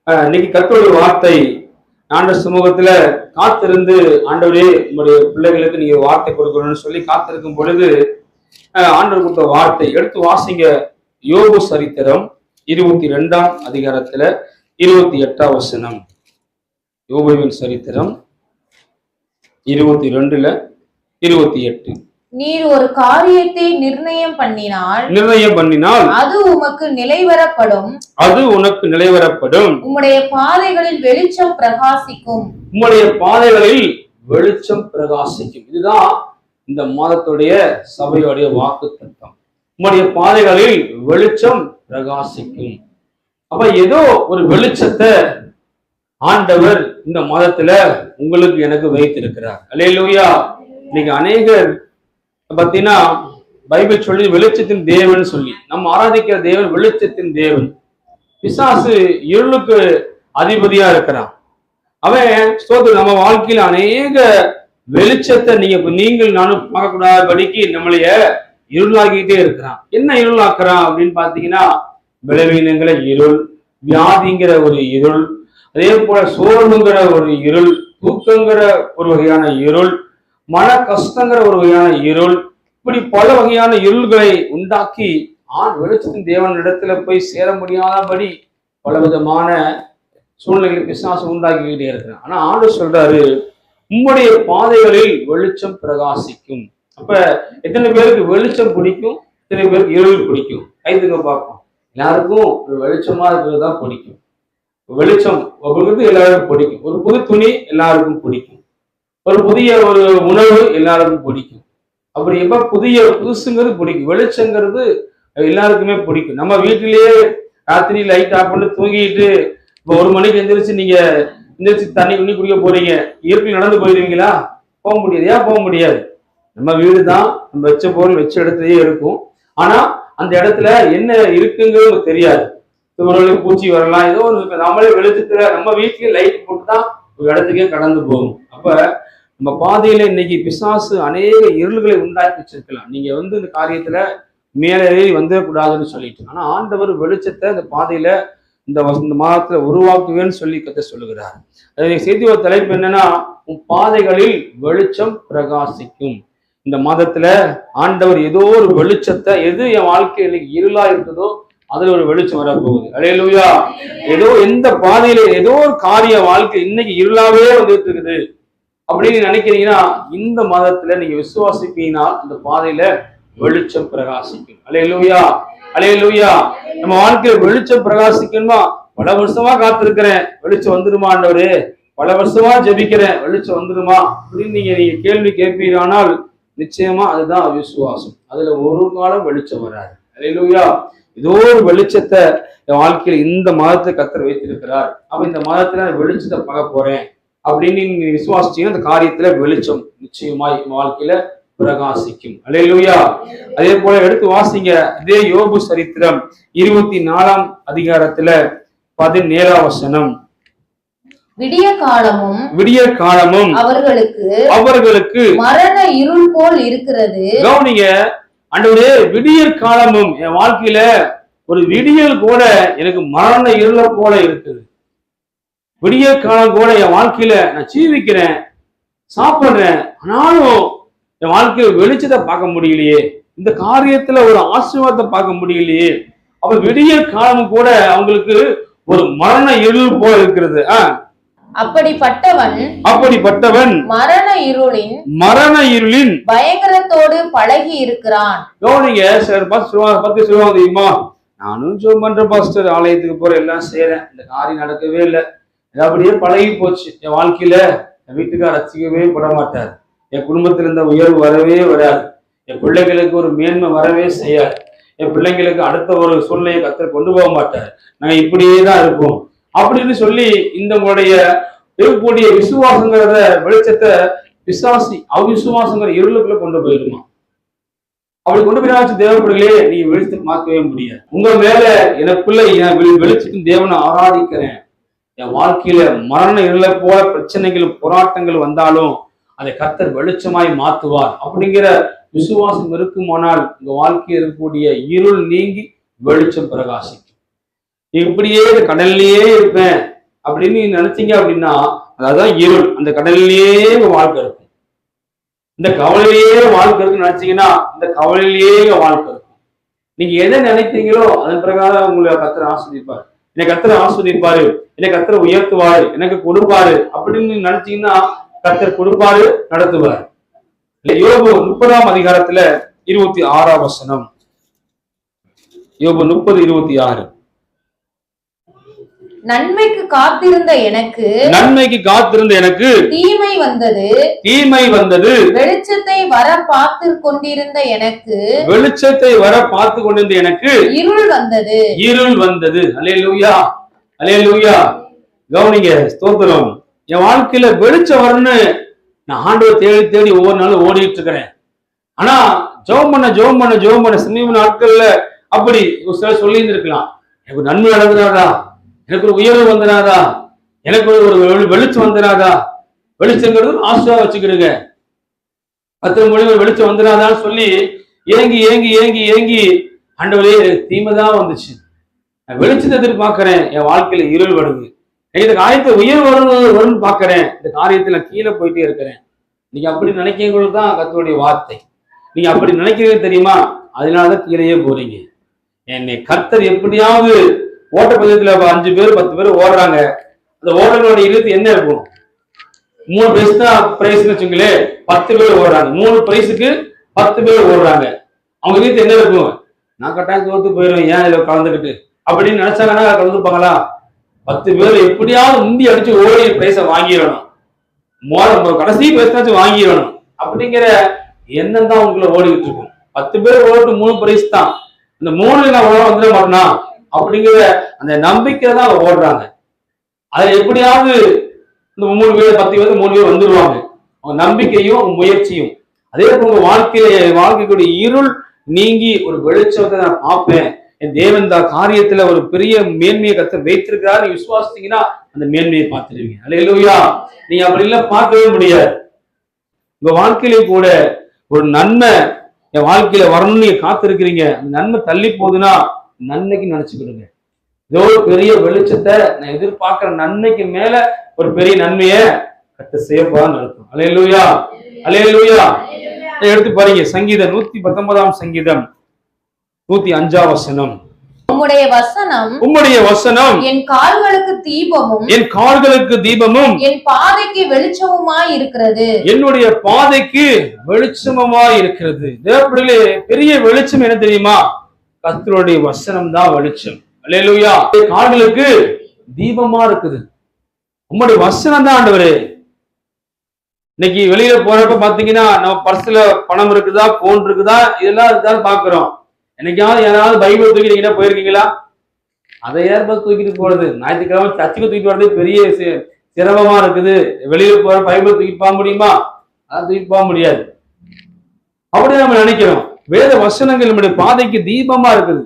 இன்னைக்கு கர்த்தருடைய வார்த்தை ஆண்டவர் சமூகத்துல காத்திருந்து, ஆண்டவரே உங்களுடைய பிள்ளைகளுக்கு நீங்க வார்த்தை கொடுக்கணும்னு சொல்லி காத்திருக்கும் பொழுது ஆண்டவர் கொடுத்த வார்த்தை எடுத்து வாசிங்க. யோபு சரித்திரம் 22ஆம் அதிகாரத்துல 28ஆம் வசனம். யோபுவின் சரித்திரம் 22ல 28. நீர் ஒரு காரியத்தை நிர்ணயம் பண்ணினால் அது உமக்கு நிலைவரப்படும், அது உனக்கு நிலைவரப்படும். உம்முடைய பாதைகளில் வெளிச்சம் பிரகாசிக்கும், உம்முடைய பாதைகளில் வெளிச்சம் பிரகாசிக்கும். இதுதான் இந்த மாதத்துடைய சபையுடைய வாக்கு தத்துவம். உம்முடைய பாதைகளில் வெளிச்சம் பிரகாசிக்கும். அப்ப ஏதோ ஒரு வெளிச்சத்தை ஆண்டவர் இந்த மாதத்துல உங்களுக்கு எனக்கு வைத்திருக்கிறார். அல்லேலூயா. இன்னைக்கு அநேகர் பார்த்தீங்கன்னா பைபிள் சொல்லி வெளிச்சத்தின் தேவன் சொல்லி நம்ம ஆராதிக்கிற தேவன் வெளிச்சத்தின் தேவன். பிசாசு இருளுக்கு அதிபதியா இருக்கிறான். அவன் ஸ்தோத்திரம் நம்ம வாழ்க்கையில அநேக வெளிச்சத்தை நீங்கள் நானும் பார்க்கக்கூடாதபடிக்கு நம்மளைய இருளாக்கிட்டே இருக்கிறான். என்ன இருளாக்குறான் அப்படின்னு பாத்தீங்கன்னா, விளைவீனங்கிற இருள், வியாதிங்கிற ஒரு இருள், அதே போல சோர்வுங்கிற ஒரு இருள், தூக்கங்கிற ஒரு வகையான இருள், மன கஷ்டங்கிற ஒரு வகையான இருள், இப்படி பல வகையான இருள்களை உண்டாக்கி வெளிச்சத்தின் தேவன் இடத்துல போய் சேர முடியாதபடி பல விதமான சூழ்நிலைகளை பிசாசு உண்டாக்கிக்கிட்டே இருக்கிறான். ஆனா ஆண்டவர் சொல்றாரு, உம்முடைய பாதைகளில் வெளிச்சம் பிரகாசிக்கும். அப்ப எத்தனை பேருக்கு வெளிச்சம் பிடிக்கும், எத்தனை பேருக்கு இருள் பிடிக்கும்? கைதுங்க பார்ப்போம். எல்லாருக்கும் ஒரு வெளிச்சமா இருக்கிறது தான் பிடிக்கும். வெளிச்சம் ஒவ்வொருக்கும் எல்லாருக்கும் பிடிக்கும். ஒரு புது துணி எல்லாருக்கும் பிடிக்கும். ஒரு புதிய ஒரு உணவு எல்லாருக்கும் பிடிக்கும். அப்படி எப்ப புதுசுங்கிறது பிடிக்கும். வெளிச்சங்கிறது எல்லாருக்குமே பிடிக்கும். நம்ம வீட்டிலேயே ராத்திரி லைட் ஆஃப் பண்ணி தூங்கிட்டு இப்போ 1 மணிக்கு எந்திரிச்சு தண்ணி குடிக்க போறீங்க, இயற்கையில் நடந்து போயிடுவீங்களா? போக முடியாது. ஏன் போக முடியாது? நம்ம வீடு தான் நம்ம வச்ச பொருள் வச்ச இடத்துலயே இருக்கும். ஆனா அந்த இடத்துல என்ன இருக்குங்கிறது தெரியாது. பூச்சி வரலாம், ஏதோ ஒரு நம்மளே வெளிச்சத்துல நம்ம வீட்லயே லைட் போட்டுதான் ஒரு இடத்துக்கே கடந்து போகும். அப்ப நம்ம பாதையில இன்னைக்கு பிசாசு அநேக இருள்களை உண்டாக்கி வச்சிருக்கலாம். நீங்க இந்த காரியத்துல மேலே வந்துடக்கூடாதுன்னு சொல்லிட்டு, ஆனா ஆண்டவர் வெளிச்சத்தை இந்த பாதையில இந்த மாதத்துல உருவாக்குவேன்னு சொல்லி கத்த சொல்லுகிறார். செய்தியோட தலைப்பு என்னன்னா, உன் பாதைகளில் வெளிச்சம் பிரகாசிக்கும். இந்த மாதத்துல ஆண்டவர் ஏதோ ஒரு வெளிச்சத்தை, எது என் வாழ்க்கை இன்னைக்கு இருளா இருக்குதோ அதுல ஒரு வெளிச்சம் வரப்போகுது. அல்லேலூயா. ஏதோ எந்த பாதையில ஏதோ ஒரு காரிய வாழ்க்கை இன்னைக்கு இருளாவே வந்துட்டு இருக்குது அப்படின்னு நினைக்கிறீங்கன்னா, இந்த மாதத்துல நீங்க விசுவாசிப்பீங்கன்னா இந்த பாதையில வெளிச்சம் பிரகாசிக்கும். அல்லேலூயா, அல்லேலூயா. நம்ம வாழ்க்கையில வெளிச்சம் பிரகாசிக்கணுமா? பல வருஷமா காத்திருக்கிறேன், வெளிச்சம் வந்துருமா ஆண்டவரே, பல வருஷமா ஜெபிக்கிறேன், வெளிச்சம் வந்துருமா அப்படின்னு நீங்க கேள்வி கேட்பீரானால் நிச்சயமா அதுதான் விசுவாசம். அதுல ஒரு காலம் வெளிச்சம் வராது. அல்லேலூயா. ஏதோ ஒரு வெளிச்சத்தை என் வாழ்க்கையில இந்த மாதத்தை கர்த்தர் வைத்திருக்கிறார். அப்ப இந்த மாதத்துல வெளிச்சத்தை பார்க்க போறேன் அப்படின்னு நீங்க விசுவாசிச்சீங்கன்னா அந்த காரியத்துல வெளிச்சம் நிச்சயமாய் வாழ்க்கையில பிரகாசிக்கும். அல்லேலூயா. அதே போல எடுத்து வாசிங்க. அதே யோபு சரித்திரம் 24ஆம் அதிகாரத்துல 17ஆம் வசனம். விடிய காலமும் அவர்களுக்கு மரண இருள் போல் இருக்கிறது. கவனிங்க, ஆண்டவரே, விடியற் காலமும் என் வாழ்க்கையில ஒரு விடியல் கூட எனக்கு மரண இருள போல இருக்குது. விடிய காலம் கூட என் வாழ்க்கையில நான் ஜீவிக்கிறேன், சாப்பிடுறேன், ஆனாலும் என் வாழ்க்கையில வெளிச்சத்தை பார்க்க முடியலையே, இந்த காரியத்துல ஒரு ஆசீர்வாதத்தை பார்க்க முடியலையே. அப்ப விடிய காலம் கூட அவங்களுக்கு ஒரு மரண இருள் போல இருக்கிறது. அப்படிப்பட்டவன் மரண இருளின் பயங்கரத்தோடு பழகி இருக்கிறான். கவனிங்க சார், பத்தி சொல்லுவாங்க தெரியுமா? நானும் ஜெபம் பண்றேன் பாஸ்டர், ஆலயத்துக்கு போறேன், எல்லாம் செய்யறேன், இந்த காரியம் நடக்கவே இல்லை, அப்படியே பழகி போச்சு. என் வாழ்க்கையில என் வீட்டுக்கார ரசிக்கவே பட மாட்டார், என் குடும்பத்துல இருந்த உயர்வு வரவே வராது, என் பிள்ளைகளுக்கு ஒரு மேன்மை வரவே செய்யாது, என் பிள்ளைங்களுக்கு அடுத்த ஒரு சூழ்நிலையை கர்த்தர் கொண்டு போக மாட்டார், நாங்க இப்படியே தான் இருப்போம் அப்படின்னு சொல்லி இந்த உங்களுடைய இருக்கக்கூடிய விசுவாசங்கிறத வெளிச்சத்தை பிசாசி அவிசுவாசங்கிற இருளுக்குள்ள கொண்டு போயிடுமா? அப்படி கொண்டு போய் தேவைப்படுகளே நீங்க வெளிச்சத்துக்கு மாற்றவே முடியாது. உங்க மேல எனக்குள்ள வெளிச்சத்தின் தேவனை ஆராதிக்கிறேன், என் வாழ்க்கையில மரண இருளை போல பிரச்சனைகளும் போராட்டங்கள் வந்தாலும் அதை கர்த்தர் வெளிச்சமாய் மாற்றுவார் அப்படிங்கிற விசுவாசம் இருக்குமானால் உங்க வாழ்க்கையில் இருக்கக்கூடிய இருள் நீங்கி வெளிச்சம் பிரகாசிக்கும். இப்படியே கடல்லையே இருப்பேன், அப்படின்னு நீங்க நினைச்சீங்க அப்படின்னா அதான் இருள். அந்த கடலிலேயே உங்க வாழ்க்கை இருக்கும். இந்த கவலையிலேயே வாழ்க்கை இருக்குன்னு நினைச்சீங்கன்னா இந்த கவலையிலேயே வாழ்க்கை இருக்கும். நீங்க எதை நினைத்தீங்களோ அதன் பிரகாரம் உங்களை கர்த்தர் ஆஸ்வதிப்பாரு. என்னை கர்த்தர் ஆஸ்வதிப்பாரு, என்னை கர்த்தர் உயர்த்துவாரு, எனக்கு கொடுப்பாரு அப்படின்னு நினைச்சீங்கன்னா கர்த்தர் கொடுப்பாரு, நடத்துவார். யோபு 30ஆம் அதிகாரத்துல 26ஆம் வசனம். யோபு 30:26. நன்மைக்கு காத்திருந்த எனக்கு தீமை வந்தது. வெளிச்சத்தை வர பார்த்து கொண்டிருந்த எனக்கு இருள் வந்தது. அல்லேலூயா, அல்லேலூயா. கவனிங்க, ஸ்தோத்திரம். என் வாழ்க்கையில வெளிச்சம் வரும்னு நான் ஆண்டவர் தேடி தேடி ஒவ்வொரு நாளும் ஓடிட்டு இருக்கிறேன். ஆனா ஜெபம் பண்ண சமீப நாட்கள்ல அப்படி ஒரு சிலர் சொல்லி இருந்திருக்கலாம், எனக்கு நன்மை நடந்துடாதா, எனக்கு ஒரு உயர்வு வந்துடாதா, எனக்கு ஒரு வெளிச்சம் வந்துடாதா. வெளிச்சங்கிறது ஆசையா வச்சுக்கிடுங்க. 10 மணி வெளிச்சம் வந்துடாதான்னு சொல்லி ஏங்கி ஏங்கி ஏங்கி ஏங்கி ஆண்டவரே தீமை தான் வந்துச்சு, நான் வெளிச்சத்தை எதிர்பார்க்கிறேன், என் வாழ்க்கையில இருள் வருது, இந்த காரியத்தை உயர்வு வரும்னு பாக்குறேன், இந்த காரியத்துல கீழே போயிட்டே இருக்கிறேன். நீங்க அப்படி நினைக்கிறது தான் கர்த்தருடைய வார்த்தை. நீங்க அப்படி நினைக்கிறது தெரியுமா, அதனாலதான் கீழேயே போறீங்க. என்னை கர்த்தர் எப்படியாவது ஓட்டப்பந்தயத்துல 5 பேர் 10 பேர் ஓடுறாங்க, அந்த ஓடுறவங்களோட இழுத்து என்ன இருக்கும், 3 பிரைஸ் தான் பிரைஸ்ன்னு வச்சுங்களே, 10 பேர் ஓடுறாங்க, 3 பிரைஸுக்கு 10 பேர் ஓடுறாங்க, அவங்க இழுத்து என்ன இருக்கும், நான் கட்டாயம் தோத்து போயிடுவேன், ஏன் இதில் கலந்துக்கிட்டு அப்படின்னு நினைச்சாங்கன்னா கலந்துப்பாங்களா? 10 பேர் எப்படியாவது முந்தி அடிச்சு ஓடி பிரைஸை வாங்கிடணும், கடைசி பிரைஸ்னாச்சும் வாங்கிடணும் அப்படிங்கிற எண்ணம் தான் உங்களை ஓடிக்கிட்டு இருக்கும். 10 பேர் ஓட்டு 3 பிரைஸ் தான், இந்த 3 நான் வந்துட மாட்டேனா அப்படிங்கிற அந்த நம்பிக்கை தான் அவங்க ஓடுறாங்க. அதுல எப்படியாவது இந்த 3 பேர் 10 பேர் 3 பேர் வந்துடுவாங்க. அவங்க நம்பிக்கையும் அவங்க முயற்சியும். அதே போல உங்க வாழ்க்கைக்குடைய இருள் நீங்கி ஒரு வெளிச்சத்தை நான் பார்ப்பேன், என் தேவன் இந்த காரியத்துல ஒரு பெரிய மேன்மையை கர்த்தர் வைத்திருக்கிறார், நீ விசுவாசித்தீங்கன்னா அந்த மேன்மையை பார்த்துருவீங்க. அல்லேலூயா. நீங்க அப்படி இல்ல பார்க்கவே முடியாது. உங்க வாழ்க்கையிலே கூட ஒரு நன்மை என் வாழ்க்கையில வரணும்னு நீங்க காத்திருக்கிறீங்க, அந்த நன்மை தள்ளி போகுதுன்னா நன்மைக்கு நினைச்சுக்கிடுங்க. ஏதோ ஒரு பெரிய வெளிச்சத்தை நான் எதிர்பார்க்கிற நன்மைக்கு மேல ஒரு பெரிய நன்மையை கர்த்தர் செய்யப்பான்னு நடக்கும். அல்லேலூயா, அல்லேலூயா. எடுத்து பாருங்க, சங்கீதம் 119ஆம் சங்கீதம் 105ஆம் வசனம். உம்முடைய வசனம் என் கால்களுக்கு தீபமும் என் பாதைக்கு வெளிச்சமுமாய் இருக்கிறது. என்னுடைய பாதைக்கு வெளிச்சமுமாய் இருக்கிறது. தேவப்பிள்ளைகளே, பெரிய வெளிச்சம் என்ன தெரியுமா? கர்த்தருடைய வசனம் தான் வெளிச்சம். அல்லேலூயா. கால்களுக்கு தீபமா இருக்குது, உம்முடைய வசனம் தான் ஆண்டவரே. இன்னைக்கு வெளியில போறப்ப பாத்தீங்கன்னா நம்ம பர்ஸ்ல பணம் இருக்குதா, போன் இருக்குதா, இதெல்லாம் இருக்குதான் பாக்குறோம். என்னைக்காவது யாராவது பைபிள் தூக்கிட்டீங்கன்னா போயிருக்கீங்களா? அதை ஏற்ப தூக்கிட்டு போறது, ஞாயிற்றுக்கிழமை சர்ச்சுக்கு தூக்கிட்டு வர்றது பெரிய சிரமமா இருக்குது. வெளியில போற பைபிள் தூக்கிட்டு போக முடியுமா? அதை தூக்கிட்டு போக முடியாது. அப்படி நம்ம நினைக்கிறோம். வேத வசனங்கள் நம்முடைய பாதைக்கு தீபமா இருக்குது.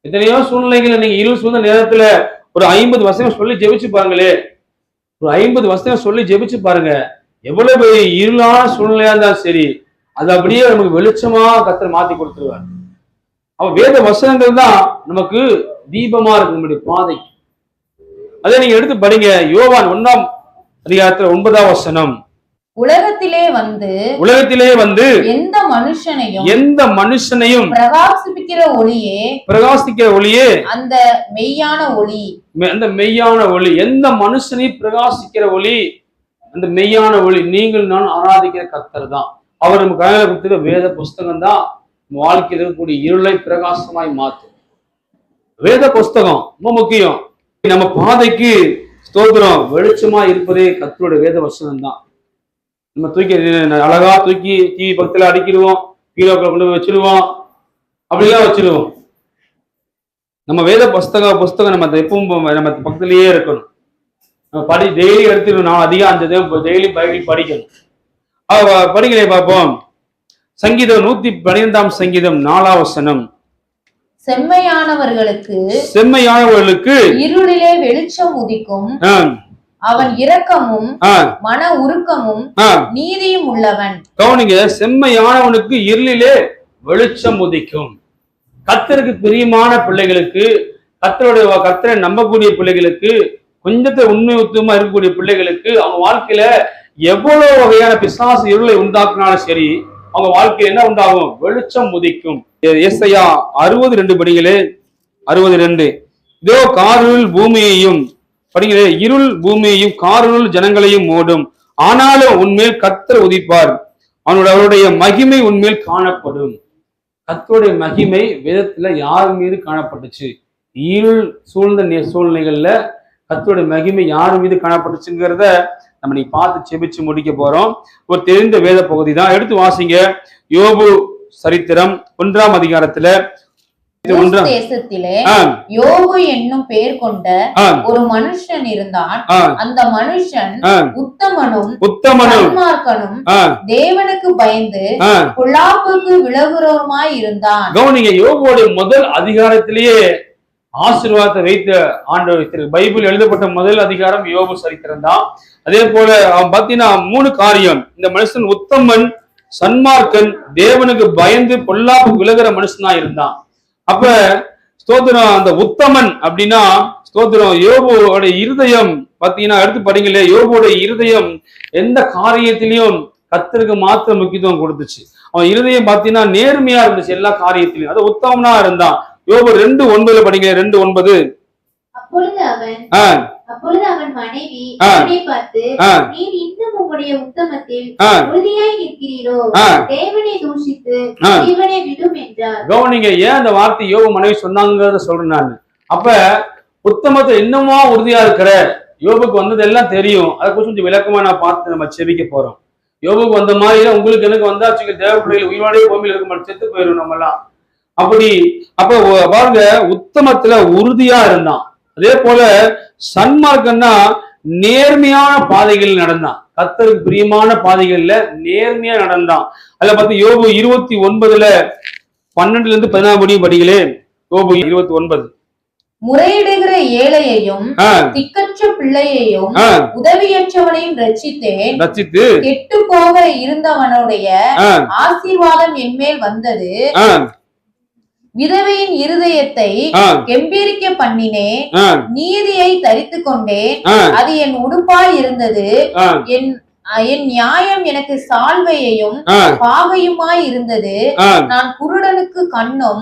எத்தனையோ சூழ்நிலைகள் நீங்க இருள் சூழ்ந்த நேரத்துல ஒரு 50 வசனம் சொல்லி ஜெபிச்சு பாருங்களே, ஒரு 50 வசனம் சொல்லி ஜெபிச்சு பாருங்க. எவ்வளவு பெரிய இருளான சூழ்நிலையா இருந்தாலும் சரி, அது அப்படியே நமக்கு வெளிச்சமா கர்த்தர் மாத்தி கொடுத்துருவார். அவ வேத வசனங்கள் தான் நமக்கு தீபமா இருக்கு நம்முடைய பாதைக்கு. அதை நீங்க எடுத்து படிங்க. யோவான் 1ஆம் அதிகாரத்துல 9ஆம் வசனம். உலகத்திலே வந்து எந்த மனுஷனையும் பிரகாசிக்கிற ஒளியே அந்த மெய்யான ஒளி. எந்த மனுஷனையும் பிரகாசிக்கிற ஒளி அந்த மெய்யான ஒளி நீங்கள் நான் ஆராதிக்கிற கர்த்தர் தான். அவர் நம்ம கையில கொடுத்துற வேத புஸ்தகம் தான் வாழ்க்கையில் இருக்கக்கூடிய இருளை பிரகாசமாய் மாற்றும். வேத புஸ்தகம் ரொம்ப முக்கியம். நம்ம பாதைக்கு ஸ்தோத்திரம் வெளிச்சமா இருப்பதே கர்த்தருடைய வேத வசனம் தான். நம்ம தூக்கி அழகா தூக்கி டிவி பக்கத்துல அடிக்கிடுவோம், ஹீரோக்களை கொண்டு போய் வச்சிருவோம், அப்படிலாம் வச்சிருவோம். நம்ம வேத புஸ்தகம் நம்ம எப்பவும் நம்ம பக்கத்திலேயே இருக்கணும். நம்ம டெய்லி எடுத்துக்கணும். நான் அதிகம் 5 டெய்லி பைபிள் படிக்கணும். படிக்கலையே பார்ப்போம். சங்கீதம் 112ஆம் சங்கீதம் 4ஆம் வசனம். செம்மையானவர்களுக்கு இருளிலே வெளிச்சம் உதிக்கும், அவன் இரக்கமும் மன உருக்கமும் நீதியும் உள்ளவன். கவனிங்க, செம்மையானவனுக்கு இருளிலே வெளிச்சம் உதிக்கும். கர்த்தருக்கு பிரியமான பிள்ளைகளுக்கு, கர்த்தரை நம்பக்கூடிய பிள்ளைகளுக்கு கொஞ்சத்தை உண்மை உத்தமா இருக்கக்கூடிய பிள்ளைகளுக்கு அவங்க வாழ்க்கையில எவ்வளவு வகையான பிசாசு இருளை உண்டாக்குனாலும் சரி, அவங்க வாழ்க்கையில என்ன உண்டாகும்? வெளிச்சம் உதிக்கும். ஏசாயா 60:2 படிகளே. 62. இதோ காரிருள் பூமியையும் படிங்களே, இருள் பூமியையும் காரிருள் ஜனங்களையும் மூடும், ஆனாலும் உன்மேல் கர்த்தர் உதிப்பார், அவருடைய மகிமை உன்மேல் காணப்படும். கர்த்தருடைய மகிமை வேதத்துல யார் மீது காணப்பட்டுச்சு? இருள் சூழ்ந்த சூழ்நிலைகள்ல கர்த்தருடைய மகிமை யார் மீது காணப்பட்டுச்சுங்கிறத நம்ம நீ பார்த்து செபிச்சு முடிக்க போறோம். ஒரு தெரிந்த வேத பகுதி தான், எடுத்து வாசிங்க. யோபு சரித்திரம் 1ஆம் அதிகாரத்துல தேசத்திலே யோபு என்னும் பெயர் கொண்ட ஒரு மனுஷன் இருந்தான். அந்த மனுஷன் உத்தமனும் சன்மார்க்கனும் தேவனுக்கு பயந்து பொல்லாப்புக்கு விலகுறவருமாய் இருந்தான். கவனிங்க, யோபுவோட முதல் அதிகாரத்திலேயே ஆசீர்வாதத்தை வைத்த ஆண்டவர். பைபிள் எழுதப்பட்ட முதல் அதிகாரம் யோபு சரித்திரம் தான். அதே போல அவன் பாத்தீங்கன்னா 3 காரியம். இந்த மனுஷன் உத்தமன், சன்மார்க்கன், தேவனுக்கு பயந்து பொல்லாப்புக்கு விலகுற மனுஷனா இருந்தான். அப்ப ஸ்தோத்திரம், அந்த உத்தமன் அப்படின்னா ஸ்தோத்திரம், யோபுவோட இருதயம் பாத்தீங்கன்னா எடுத்து படிங்களே, யோபுவோட இருதயம் எந்த காரியத்திலையும் கர்த்தருக்கு மாத்திர முக்கியத்துவம் கொடுத்துச்சு. அவன் இருதயம் பாத்தீங்கன்னா நேர்மையா இருந்துச்சு எல்லா காரியத்திலையும். அது உத்தமனா இருந்தான். யோபு 2:9 படிங்க. 2:9. அப்பொழுது அவன் மனைவி அவனை பார்த்து, நீர் இன்னும் உம்முடைய உத்தமத்தில் உறுதியாய் நிற்கிறீரோ, தேவனை தூஷித்து ஜீவனை விடும் என்றார். கவனிங்க, ஏன் அந்த வார்த்தை யோபு மனைவி சொன்னாங்கிறத சொல்றேன் நான். அப்ப உத்தமத்தை இன்னுமா உறுதியா இருக்கிற யோபுக்கு வந்தது எல்லாம் தெரியும். அதை கொஞ்சம் விளக்கமா நான் பார்த்து நம்ம செபிக்க போறோம். யோபுக்கு வந்த மாதிரி உங்களுக்கு எனக்கு வந்தாச்சு, தேவ பிள்ளைகள் உயிரோடய பூமியில் இருக்க மாட்டோம், செத்து போயிடும் நம்ம எல்லாம். அப்ப பாருங்க, உத்தமத்துல உறுதியா இருந்தான். அதே போல சன்மார்க்கன்னா நேர்மையான பாதைகள் நடந்தான். கர்த்தருக்கு பிரியமான பாதைகள்ல நேர்மையா நடந்தான். அதுல பார்த்து யோபு 29:12-14 படிகளே. யோபு 29. முறையிடுகிற ஏழையையும் திக்கற்ற பிள்ளையையும் உதவியற்றவனையும் ரட்சித்து கெட்டு போக இருந்தவனுடைய ஆசீர்வாதம் என்மேல் வந்தது. விதவையின் இருதயத்தை கெம்பீரிக்க பண்ணினேன், நீதியை தரித்து கொண்டேன், அது என் உடுப்பாய் இருந்தது. என் நியாயம் எனக்கு சால்வையையும் பாகையுமாய் இருந்தது. நான் குருடனுக்கு கண்ணும்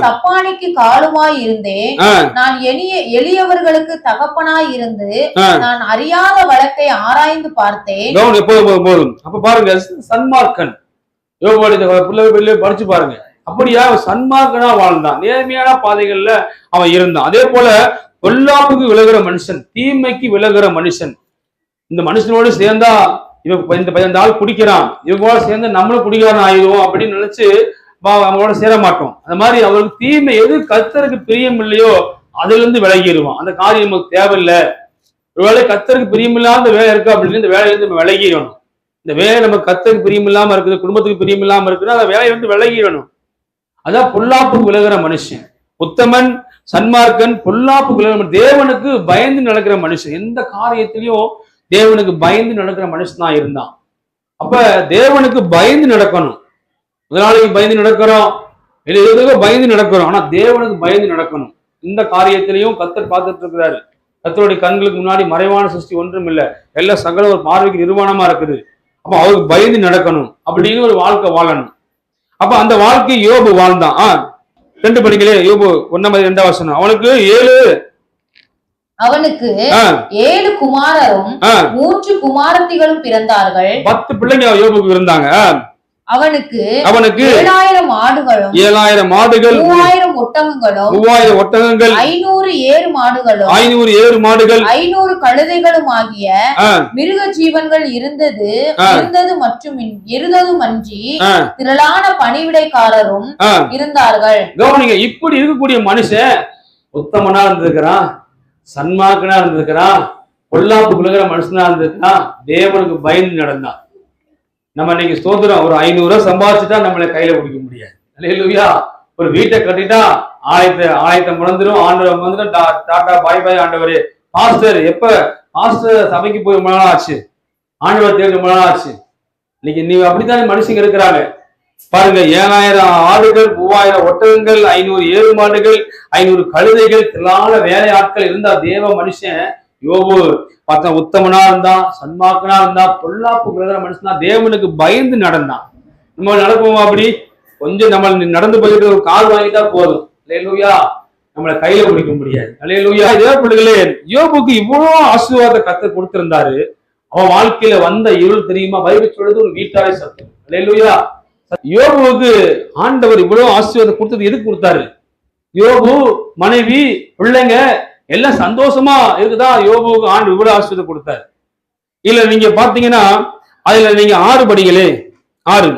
சப்பானிக்கு காலுமாய் இருந்தேன். நான் எளியவர்களுக்கு தகப்பனாய் இருந்து நான் அறியாத வழக்கை ஆராய்ந்து பார்த்தேன். அப்ப பாருங்க, சன்மார்க்கன் படிச்சு பாருங்க. அப்படியா சன்மார்க்கனா வாழ்ந்தான், நேர்மையான பாதைகள்ல அவன் இருந்தான். அதே போல பொல்லாப்புக்கு விலகுற மனுஷன், தீமைக்கு விலகுற மனுஷன். இந்த மனுஷனோடு சேர்ந்தா இந்த ஆள் குடிக்கிறான், இவங்களோட சேர்ந்து நம்மளும் குடிக்கிறான் ஆயிடுவோம் அப்படின்னு நினைச்சு அவங்களோட சேர மாட்டோம். அந்த மாதிரி அவருக்கு தீமை எது கர்த்தருக்கு பிரியம் இல்லையோ அதுல இருந்து விலகிடுவான். அந்த காரியம் நமக்கு தேவையில்லை. ஒருவேளை கர்த்தருக்கு பிரியமில்லாத வேலை இருக்கு அப்படின்னு இந்த வேலையிலிருந்து நம்ம விலகிடணும். இந்த வேலை நம்ம கர்த்தருக்கு பிரியம் இல்லாம இருக்குது, குடும்பத்துக்கு பிரியம் இல்லாம இருக்குன்னா அந்த வேலையிலிருந்து விலகிடணும். அதான் பொல்லாப்புக்கு விலகுற மனுஷன். உத்தமன், சன்மார்க்கன், பொல்லாப்புக்கு விலகுற, தேவனுக்கு பயந்து நடக்கிற மனுஷன். எந்த காரியத்திலையும் தேவனுக்கு பயந்து நடக்கிற மனுஷனா இருந்தான். அப்ப தேவனுக்கு பயந்து நடக்கணும். முதலாளிக்கு பயந்து நடக்கிறோம், எதுவும் பயந்து நடக்கிறோம், ஆனா தேவனுக்கு பயந்து நடக்கணும். இந்த காரியத்திலையும் கர்த்தர் பார்த்துட்டு இருக்கிறாரு. கர்த்தருடைய கண்களுக்கு முன்னாடி மறைவான சிருஷ்டி ஒன்றும் இல்லை, எல்லாம் சகல ஒரு பார்வைக்கு நிர்வாணமா இருக்குது. அப்ப அவருக்கு பயந்து நடக்கணும் அப்படின்னு ஒரு வாழ்க்கை வாழணும். அப்ப அந்த வாழ்க்கை யோபு வாழ்ந்தான். 2 படிகளே. யோபு 1:2 அவனுக்கு 7 குமாரரும் 3 குமாரத்திகளும் பிறந்தார்கள். 10 பிள்ளைங்க யோபுக்கு இருந்தாங்க. அவனுக்கு 7,000 ஆடுகளும் 3,000 ஒட்டகங்கள் 500 ஏறு மாடுகளும் 500 கழுதைகளும் ஆகிய மிருக ஜீவன்கள் இருந்தது மற்றும் இருந்ததுமன்றி திரளான பணிவிடைக்காரரும் இருந்தார்கள். கவனிங்க, இப்படி இருக்கக்கூடிய மனுஷன் உத்தமனா இருந்திருக்கிறான், சன்மார்க்கனா இருந்திருக்கிறான், பொல்லாப்பு குலகிற மனுஷனா இருந்திருக்கிறான், தேவனுக்கு பயந்து நடந்தான். நம்ம இன்னைக்கு ஸ்தோத்திரம், ஒரு 500 சம்பாதிச்சுட்டா நம்மளை கையில பிடிக்க முடியாது. அல்லேலூயா. ஒரு வீட்டை கட்டிட்டா ஆயத்தை முழந்துரும், ஆண்டவர் வந்துடும், டாடா பாய் பாய் ஆண்டவரே. பாஸ்டர் பாஸ்டர் சபைக்கு போய் ரொம்ப நாள் ஆச்சு, ஆண்டவர் தேடி ரொம்ப நாள் ஆச்சு. இன்னைக்கு நீ அப்படித்தானே மனுஷங்க இருக்கிறாங்க. பாருங்க, 7,000 ஆடுகள், 3,000 ஒட்டகங்கள், 500 ஏறு மாடுகள், 500 கழுதைகள், திரளான வேலை ஆட்கள் இருந்தா தேவ மனுஷன் யோபு பார்த்தா உத்தமனா இருந்தான், சன்மார்க்கனா இருந்தான், பொல்லாப்பு கிரகிற மனுஷனா, தேவனுக்கு பயந்து நடந்தான். நம்ம நடப்போமா அப்படி? கொஞ்சம் நம்ம நடந்து போயிட்டு ஒரு கால் வாங்கிட்டா போதும், அல்லேலூயா, நம்மளை கையில பிடிக்க முடியாது. அல்லேலூயா. இதே பிள்ளைகளே, யோபுக்கு இவ்வளவு ஆசீர்வாத கர்த்தர் கொடுத்திருந்தாரு. அவன் வாழ்க்கையில வந்த இருள் தெரியுமா? பைபிள் சொல்றது ஒரு வீட்டாரை சத்தம். அல்லேலூயா. யோபுவுக்கு ஆண்டவர் இவ்வளவு ஆசீர்வாதம் கொடுத்தது எதுக்கு கொடுத்தாரு? யோபு மனைவி பிள்ளைங்க எல்லாம் சந்தோஷமா இருக்குதா யோபுவுக்கு ஆண்டு இவ்வளவு ஆசீர்வாதம் கொடுத்தாரு? இல்ல நீங்க பாத்தீங்கன்னா அதுல நீங்க 6 படிகளே, 6.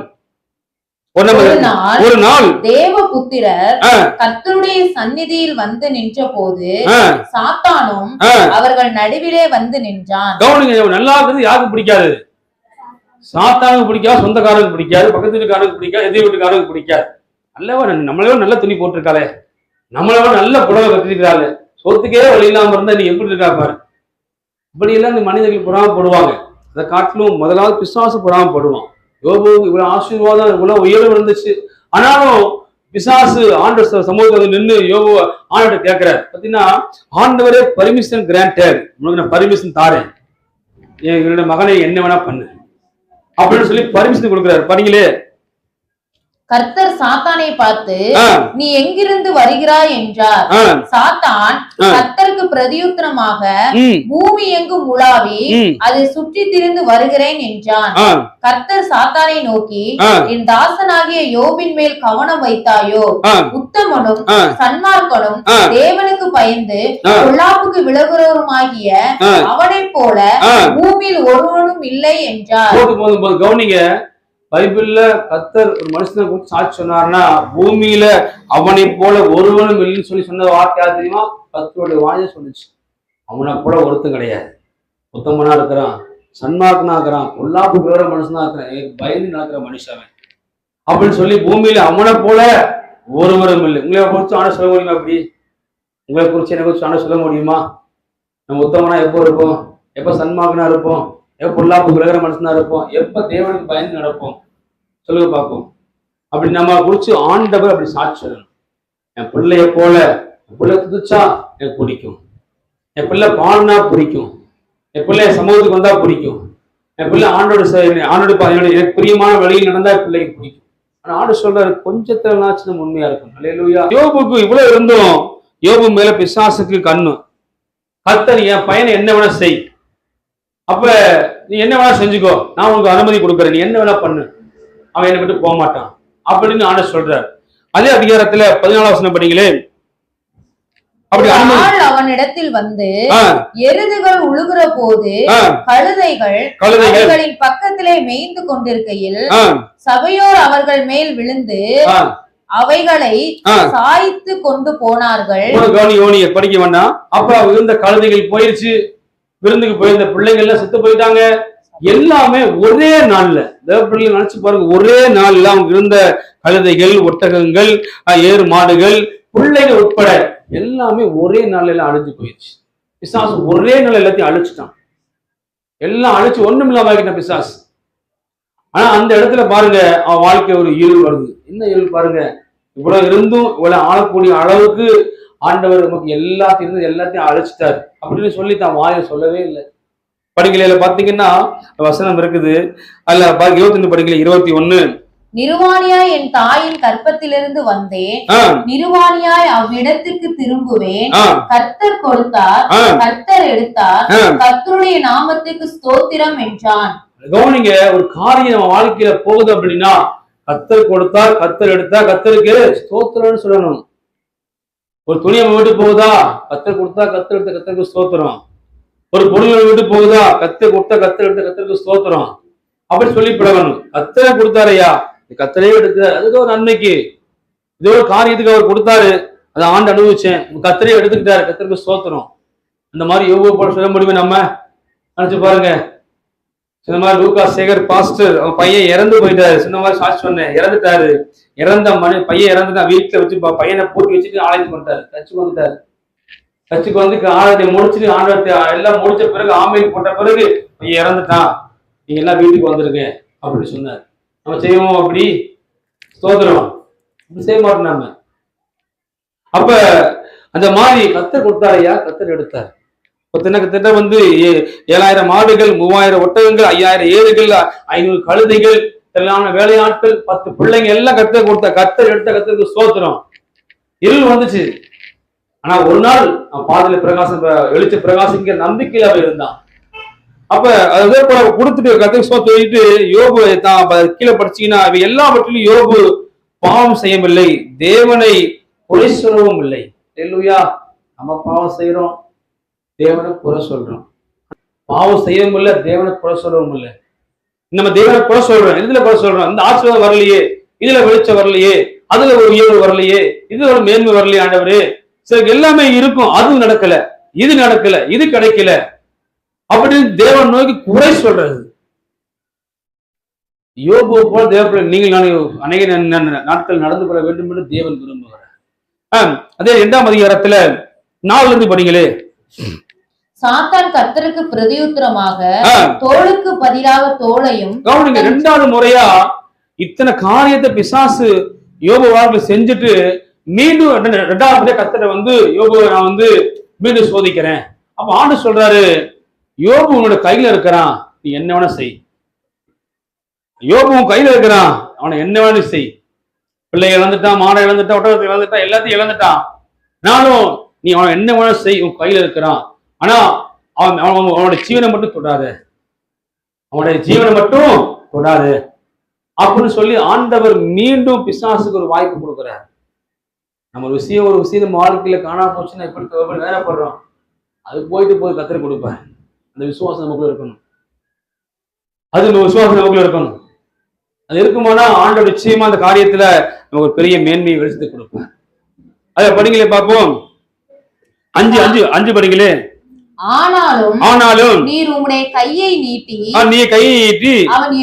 ஒரு நாள் தேவபுத்திரர் கர்த்தருடைய சந்நிதியில் வந்து நின்ற போது சாத்தானும் அவர்கள் நடுவிலே வந்து நின்றான். கவனிங்க, நல்லா இருக்கிறது யாருக்கு பிடிக்காது? சாத்தானுக்கு பிடிக்காது, சொந்தக்காரருக்கு பிடிக்காது, பக்கத்து வீட்டுக்காரருக்கு பிடிக்காது, எதிர் வீட்டுக்காரருக்கு பிடிக்காது. நல்லவா நம்மளவே நல்ல துணி போட்டிருக்காளே, நம்மளவே நல்ல புடவை கட்டிருக்கிறாள், சொத்துக்கே வழி இல்லாம இருந்தா நீ எப்படி இருக்கா பாரு. இப்படி எல்லாம் இந்த மனிதர்கள் பொறாமப்படுவாங்க. அதை காட்டிலும் முதலாவது பிசாசு பொறாமப்படுவான். யோபு இவ்வளவு ஆசீர்வாதம் இவ்வளவு உயர்வு இருந்துச்சு, ஆனாலும் பிசாசு ஆண்டவர் சமூகத்தில் நின்று யோபு ஆண்டவர் கேட்கிறார். பாத்தீங்கன்னா ஆண்டவரே பர்மிஷன் கிராண்டட், உனக்கு நான் பர்மிஷன் தாரேன், என்னுடைய மகனை என்ன வேணா பண்ணு அப்படின்னு சொல்லி பர்மிஷன் கொடுக்கிறார். பாருங்களே, கர்த்தர் சாத்தானை பார்த்து நீ எங்கிருந்து வருகிறாய் என்றார். சாத்தான் கர்த்தருக்கு பிரதியுத்தரமாக பூமி எங்கும் உலாவி அதை சுற்றி திரிந்து வருகிறேன் என்றான். கர்த்தர் சாத்தானை நோக்கி என் தாசனாகிய யோபின் மேல் கவனம் வைத்தாயோ? உத்தமனும் சன்மார்க்கனும் தேவனுக்கு பயந்து பொல்லாப்புக்கு விலகுறவருமாகிய அவனை போல பூமியில் ஒருவனும் இல்லை என்றார். கவனிங்க, பைபிள்ல கர்த்தர் ஒரு மனுஷனை குறித்து சாட்சி சொன்னார்னா பூமியில அவனை போல ஒருவனும் இல்லைன்னு சொல்லி சொன்ன வார்த்தை யார் தெரியுமா? கர்த்தருடைய வாயை சொல்லுச்சு. அவனை போல ஒருத்தன் கிடையாது. உத்தமனா இருக்கிறான், சன்மார்க்கனா இருக்கிறான், பொல்லாப்பு விவர மனுஷனா இருக்கிறான், பயந்து நடக்கிற மனுஷன் அப்படின்னு சொல்லி பூமியில அவனை போல ஒருவரும் இல்லை. உங்களை குறிச்சு ஆன சொல்ல முடியுமா? அப்படி உங்களை குறிச்சு என்னை குறிச்சு ஆன சொல்ல முடியுமா? நம்ம உத்தமனா எப்போ இருப்போம்? எப்ப சன்மார்க்கனா இருப்போம்? எப்ப பொல்லாப்பு விலகிற மனுஷனா இருப்போம்? எப்ப தேவனுக்கு பயந்து நடப்போம்? சொல்லுங்க பார்ப்போம். அப்படி நம்ம குறிச்சு ஆண்டவர் அப்படி சாட்சி சொல்லணும். என் பிள்ளைய போல, என் பிள்ளை துதிச்சா எனக்கு பிடிக்கும், என் பிள்ளை பாடினா பிடிக்கும், என் பிள்ளை சமூகத்துக்கு வந்தா பிடிக்கும், என் பிள்ளை ஆண்டோட எனக்கு பிரியமான வழியில் நடந்தா பிள்ளைக்கு பிடிக்கும். ஆனா ஆண்டு சொல்றாரு கொஞ்சத்தினாச்சும் உண்மையா இருக்கும். அல்லேலூயா. யோபுக்கு இவ்வளவு இருந்தும் யோபு மேல பிசாசுக்கு கண்ணு. கர்த்தர் என் பையனை என்ன வேணா செய், அப்ப நீ என்ன வேணா செஞ்சுக்கோ, நான் உனக்கு அனுமதி கொடுக்குறேன், நீ என்ன வேணா பண்ணு, அவன் என்னை விட்டு போக மாட்டான் அப்படின்னு ஆண்டவர் சொல்றார். அதே அதிகாரத்துல 14 வசனம் படிங்களே. அப்படி அவனிடத்தில் வந்து எருதுகள் உழுகிற போது கழுதைகளின் பக்கத்திலே மேய்ந்து கொண்டிருக்கையில் சபையோர் அவர்கள் மேல் விழுந்து அவைகளை சாய்த்து கொண்டு போனார்கள். படிக்க வேண்டாம். அப்ப இருந்த கழுதைகள் போயிருச்சு, விருந்துக்கு போயிருந்த பிள்ளைங்க எல்லாம் செத்து போயிட்டாங்க. எல்லாமே ஒரே நாள்ல, தேவப்பிள்ளைங்க நினைச்சு பாருங்க, ஒரே நாள்ல அவங்க இருந்த கழுதைகள், ஒட்டகங்கள், ஏறு மாடுகள், பிள்ளைகள் உட்பட எல்லாமே ஒரே நாள்ல எல்லாம் அழிஞ்சு போயிடுச்சு. பிசாசு ஒரே நாள் எல்லாத்தையும் அழிச்சுட்டான். எல்லாம் அழிச்சு ஒண்ணும் இல்லாம ஆகிட்டான் பிசாசு. ஆனா அந்த இடத்துல பாருங்க அவன் வாழ்க்கை ஒரு இருள் வருது. என்ன இருள் பாருங்க, இவ்வளவு இருந்தும் இவ்வளவு ஆளக்கூடிய அளவுக்கு ஆண்டவர் நமக்கு எல்லாத்தையும் அழைச்சிட்டாரு அப்படின்னு சொல்லி தான் வாயை சொல்லவே இல்லை. படிக்கலையில பாத்தீங்கன்னா வசனம் இருக்குது, அதுல 21 படிக்கல 21. நிர்வாணியாய் என் தாயின் கற்பத்திலிருந்து வந்தேன், நிர்வாணியாய் அவ்விடத்திற்கு திரும்புவேன். கர்த்தர் கொடுத்தார், கர்த்தர் எடுத்தார், கர்த்தருடைய நாமத்துக்கு ஸ்தோத்திரம் என்றான். கவனிங்க, ஒரு காரியம் நம்ம வாழ்க்கையில போகுது அப்படின்னா கர்த்தர் கொடுத்தார், கர்த்தர் எடுத்தார், கர்த்தருக்கு ஸ்தோத்திரம்னு சொல்லணும். ஒரு துணி நம்ம வீட்டு போகுதா, கர்த்தர் கொடுத்தா, கர்த்தர் எடுத்த, கர்த்தருக்கு ஸ்தோத்திரம். ஒரு பொருள் வீட்டு போகுதா, கர்த்தர் கொடுத்தா, கர்த்தர் எடுத்த, கர்த்தருக்கு ஸ்தோத்திரம் அப்படி சொல்லி பழகணும். கர்த்தரை கொடுத்தாரையா, கர்த்தரே எடுத்தார், அதுக்கு ஒரு நன்மைக்கு, இது ஒரு காரியத்துக்கு அவர் கொடுத்தாரு, அதை ஆண்டு அனுபவிச்சேன், கர்த்தரே எடுத்துக்கிட்டாரு, கர்த்தருக்கு ஸ்தோத்திரம். அந்த மாதிரி யோபு போல சொல்ல முடியுமே? நம்ம நினைச்சு பாருங்க. இந்த மாதிரி லூக்கா சேகர் பாஸ்டர், அவன் பையன் இறந்து போயிட்டாரு, சொன்ன மாதிரி சாட்சி சொன்னேன், இறந்துட்டாரு. இறந்த பையன் இறந்துட்டான், வீட்டுல வச்சு பையனை பூட்டி வச்சுட்டு ஆலயத்துக்கு வந்துட்டாரு, கட்சிக்கு வந்துட்டாரு. கட்சிக்கு வந்து ஆலயத்தை முடிச்சுட்டு ஆண்டவத்தை எல்லாம் முடிச்ச பிறகு ஆமையில் போட்ட பிறகு பையன் இறந்துட்டான், நீங்க எல்லாம் வீட்டுக்கு வந்துருங்க அப்படின்னு சொன்னார். நம்ம செய்வோம் அப்படி? ஸ்தோத்திரம். அப்படி செய்ய மாட்டோம் நாம. அப்ப அந்த மாதிரி கர்த்தர் கொடுத்தாரையா, கர்த்தர் எடுத்தார். கிட்டத்தட்ட வந்து 7000 ஆடுகள், 3000 ஒட்டகங்கள், 5000 ஏறுகள், 500 கழுதைகள், திரளான வேலையாட்கள், 10 பிள்ளைங்க எல்லாம் கர்த்தர் கொடுத்த கர்த்தருக்கு ஸ்தோத்திரம். இருள் வந்துச்சு. ஆனா ஒரு நாள் பாதையில பிரகாசம், வெளிச்ச பிரகாசிக்கிற நம்பிக்கையில அவன் இருந்தான். அப்ப அதே போல கொடுத்துட்டு கர்த்தருக்கு ஸ்தோத்திரம் சொல்லிட்டு யோபு தான் கீழே படிச்சீங்கன்னா அவை எல்லாவற்றிலும் யோபு பாவம் செய்யவில்லை, தேவனை குறை சொல்லவும் இல்லை. அல்லேலூயா. நம்ம பாவம் செய்யறோம், தேவனை குறை சொல்றோம். பாவம் செய்யவும் இல்லை, தேவனை குறை சொல்லவும் இல்லை. நம்ம தேவனை குறை சொல்றோம். இதுல குறை சொல்றோம், இந்த ஆசீர்வாதம் வரலையே, இதுல வெளிச்சம் வரலையே, அதுல ஒரு உயர்வு வரலையே, இதுல ஒரு மேன்மை வரலையே ஆண்டவரே. சரி, எல்லாமே இருக்கும், அது நடக்கல, இது நடக்கல, இது கிடைக்கல அப்படின்னு தேவன் நோக்கி குறை சொல்றது. யோபு போல தேவ நீங்கள் அநேக நாட்கள் நடந்து கொள்ள வேண்டும் என்று தேவன் விரும்புகிறார். அதே 2ஆம் அதிகாரத்துல 4 படிங்களே. சாத்தான் கர்த்தருக்கு பிரதியுத்தரமாக தோளுக்கு பதிலாக தோளையும். கவனிங்க, 2வது முறையா இத்தனை காரியத்தை பிசாசு யோபு வாழ்க்கையில் செஞ்சுட்டு மீண்டும் 2வது முறையா கர்த்தரை வந்து யோபு நான் வந்து மீண்டும் சோதிக்கிறேன். அப்ப ஆண்டு சொல்றாரு, யோபு உன்னோட கையில இருக்கிறான், நீ என்ன வேணா செய். யோபு உன் கையில இருக்கிறான், அவனை என்ன வேணா செய். பிள்ளை இழந்துட்டான், மாடை இழந்துட்டான், ஒட்டகத்தை இழந்துட்டான், எல்லாத்தையும் இழந்துட்டான். நானும் நீ அவனை என்ன வேணா செய், உன் கையில இருக்கிறான். ஆனா அவனுடைய ஜீவனை மட்டும் தொடாது, அவனுடைய ஜீவனை மட்டும் தொடாது அப்படின்னு சொல்லி ஆண்டவர் மீண்டும் பிசாசுக்கு ஒரு வாய்ப்பு கொடுக்குறார். நம்ம ஒரு விஷயம் நம்ம வாழ்க்கையில காணாம போச்சுன்னா எப்படி வேலைப்படுறோம், அது போயிட்டு போய் கத்தரை கொடுப்பார். அந்த விசுவாசம் நமக்குள்ள இருக்கணும், அது விசுவாசம் நமக்குள்ள இருக்கணும். அது இருக்குமானா ஆண்டவர் நிச்சயமா அந்த காரியத்துல நமக்கு ஒரு பெரிய மேன்மையை வெளிச்சத்தை கொடுப்பார். அத படிங்களே பார்ப்போம். 5 படிங்களே. ஆனாலும் நீர் உம்முடைய கையை நீட்டி அவன்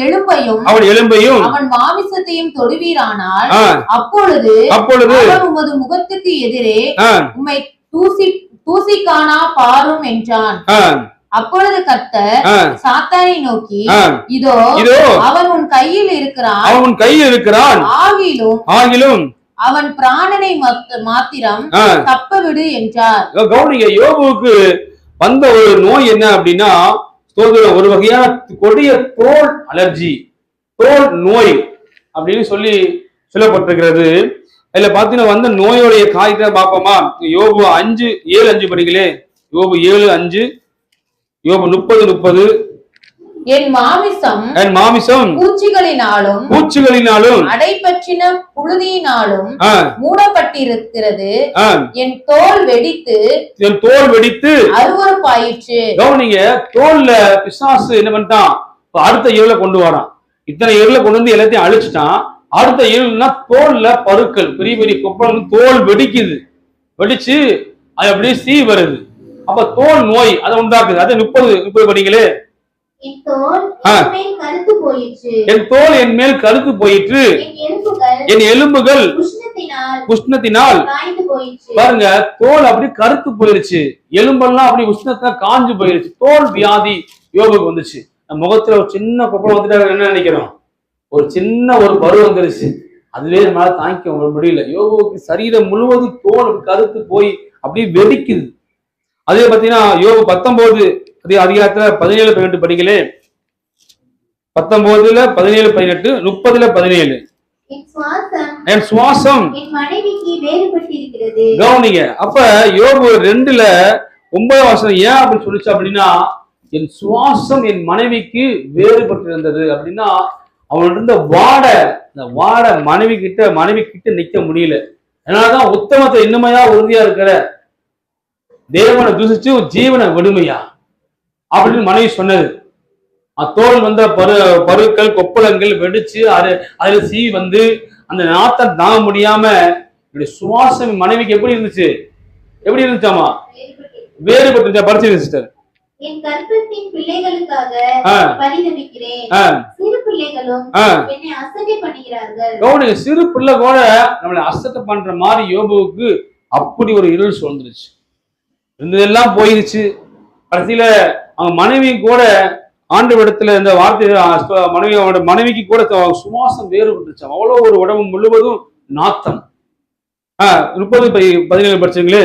எலும்பையும் அவன் மாமிசத்தையும் தொடுவீரானால் அப்பொழுது உமது முகத்துக்கு எதிரே உம்மை தூசிக்கானா பாரும் என்றான். அப்பொழுது கர்த்தர் சாத்தானை நோக்கி, இதோ அவன் உன் கையில் இருக்கிறான், ஆகிலும் அவன் பிராணனை மாத்திரம் தப்ப விடு என்றார். கவனிங்க, யோபுவுக்கு வந்த ஒரு நோய் என்ன அப்படின்னா, ஒரு வகையான கொடிய தோல் அலர்ஜி, தோல் நோய் அப்படின்னு சொல்லப்பட்டிருக்கிறது. இதுல பாத்தீங்கன்னா வந்த நோயோடைய காரியத்தை பார்ப்போமா? யோபு 5:7 படிங்களே. யோபு 7:5, யோபு 30:30. என் மாமிசம் பூச்சிகளினாலும் அடைபற்றின புழுதியினாலும் மூடப்பட்டிருக்கிறது. என் தோல் வெடித்து அருவருப்பாயிற்று. கவனிங்க, தோல்ல பிசாசு என்ன பண்ணிட்டான், அடுத்த ஏழுல கொண்டு வரான். இத்தனை ஏழுல கொண்டு வந்து எல்லாத்தையும் அழிச்சுட்டான். அடுத்த ஏழுனா தோல்ல பருக்கள், பெரிய பெரிய கொப்பளம், தோல் வெடிக்குது, வெடிச்சு அது அப்படியே சீ வருது. அப்ப தோல் நோய் அதை உண்டாக்குது. அது 30 படிங்களே. என் தோல் என் மேல் கருத்து போயிற்று, என் எலும்புகள் உஷ்ணத்தினால். பாருங்க, தோல் அப்படி கருத்து போயிருச்சு, எலும்பெல்லாம் அப்படி உஷ்ணத்தினால் காஞ்சு போயிருச்சு. தோல் வியாதி யோபுக்கு வந்துச்சு. முகத்துல ஒரு சின்ன கொப்பளம் வந்துட்டா என்ன நினைக்கிறோம், ஒரு சின்ன ஒரு பருவம் வந்துருச்சு, அதுவே நம்மளால தாங்கிக்க முடியல. யோபுக்கு சரீரம் முழுவதும் தோல் கருத்து போய் அப்படியே வெடிக்குது. அதே பாத்தீங்கன்னா யோபு 19 அதிகாரத்துல 17-18 படிங்களே. 19, 17, 18, 30, 17. என் சுவாசம் கவனிங்க. அப்ப யோபு 2:9 ஏன் அப்படி சொல்லிச்சு அப்படின்னா, என் சுவாசம் என் மனைவிக்கு வேறுபட்டு இருந்தது அப்படின்னா, அவன் இருந்த வாட மனைவி கிட்ட நிக்க முடியல. அதனாலதான் உத்தமத்தை இன்னுமையா உறுதியா இருக்கிற தேவனை தூசிச்சு ஜீவனை விடுமையா அப்படின்னு மனைவி சொன்னது. தோல் வந்த பருக்கள் கொப்பளங்கள் வெடிச்சு அதுல சீ வந்து அந்த நாத்தம் தாங்க முடியாம இப்படி சுவாசம் மனைவிக்கு எப்படி இருந்துச்சாமா, வேறுபட்டு படிச்சு சிஸ்டர். என் கர்ப்பத்தின் பிள்ளைகளுக்காக பரிதபிக்கிறேன், சிறு பிள்ளைகளும் என்னை அசட்டை பண்ணுகிறார்கள். கவனிங்க, சிறு பிள்ளை கூட நம்மளை அசட்டை பண்ற மாதிரி யோபுவுக்கு அப்படி ஒரு இருள் சூழ்ந்துருச்சு. இருந்ததெல்லாம் போயிருச்சு. கடைசியில அவங்க மனைவி கூட ஆண்டவரிடத்துல இந்த வார்த்தை மனைவிக்கு கூட சுவாசம் வேறுபட்டுச்சு. அவ்வளவு ஒரு உடம்பு முழுவதும் நாத்தம். 30-17 படிச்சுங்களே.